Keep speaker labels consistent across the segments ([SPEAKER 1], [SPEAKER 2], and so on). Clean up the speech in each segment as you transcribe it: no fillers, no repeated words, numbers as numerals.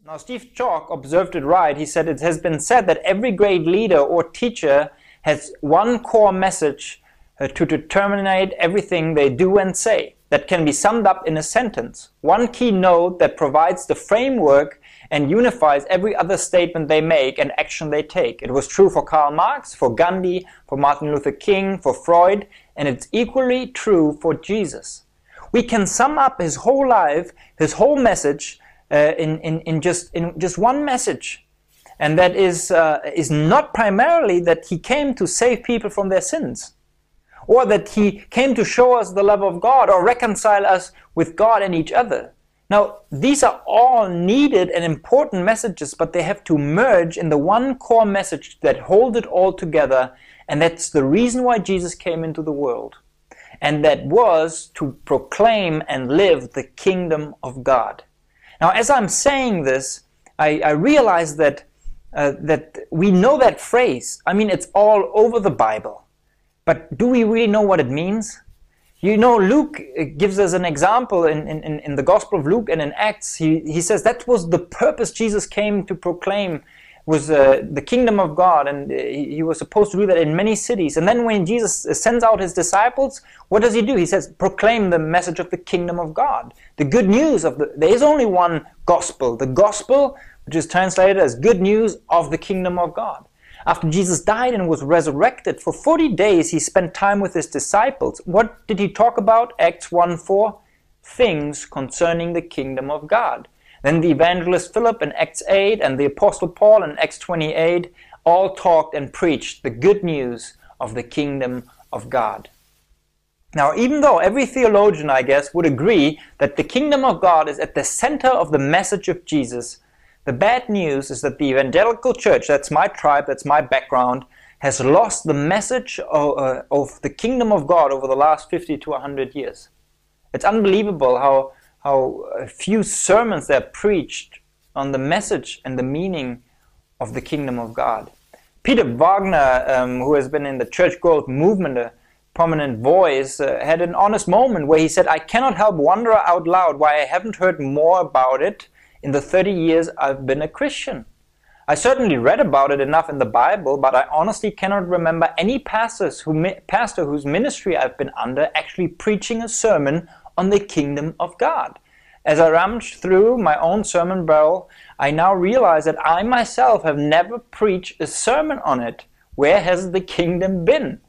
[SPEAKER 1] Now, Steve Chalk observed it right. He said, it has been said that every great leader or teacher has one core message to determine everything they do and say that can be summed up in a sentence. One key note that provides the framework and unifies every other statement they make and action they take. It was true for Karl Marx, for Gandhi, for Martin Luther King, for Freud, and it's equally true for Jesus. We can sum up his whole life, his whole message, in just one message, and that is not primarily that he came to save people from their sins, or that he came to show us the love of God or reconcile us with God and each other. Now, these are all needed and important messages, but they have to merge in the one core message that holds it all together, and that's the reason why Jesus came into the world, and that was to proclaim and live the kingdom of God. Now, as I'm saying this, I realize that we know that phrase. I mean, it's all over the Bible. But do we really know what it means? You know, Luke gives us an example in the Gospel of Luke and in Acts. He says that was the purpose Jesus came to proclaim, was the kingdom of God, and he was supposed to do that in many cities. And then when Jesus sends out his disciples, what does he do? He says, proclaim the message of the kingdom of God. The good news of there is only one gospel. The gospel, which is translated as good news of the kingdom of God. After Jesus died and was resurrected, for 40 days he spent time with his disciples. What did he talk about? Acts 1:4, things concerning the kingdom of God. Then the evangelist Philip in Acts 8 and the apostle Paul in Acts 28 all talked and preached the good news of the kingdom of God. Now, even though every theologian, I guess, would agree that the kingdom of God is at the center of the message of Jesus, the bad news is that the evangelical church, that's my tribe, that's my background, has lost the message of the kingdom of God over the last 50 to 100 years. It's unbelievable how few sermons there are preached on the message and the meaning of the kingdom of God. Peter Wagner, who has been in the church growth movement, a prominent voice, had an honest moment where he said, I cannot help wonder out loud why I haven't heard more about it in the 30 years I've been a Christian. I certainly read about it enough in the Bible, but I honestly cannot remember any pastor whose ministry I've been under actually preaching a sermon on the kingdom of God. As I rummaged through my own sermon barrel, I now realize that I myself have never preached a sermon on it. Where has the kingdom been?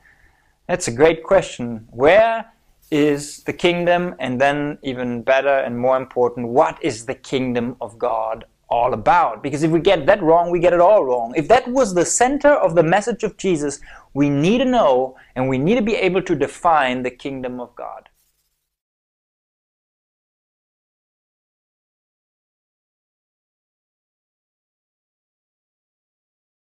[SPEAKER 1] That's a great question. Where is the kingdom? And then even better and more important, what is the kingdom of God all about? Because if we get that wrong, we get it all wrong. If that was the center of the message of Jesus, we need to know and we need to be able to define the kingdom of God.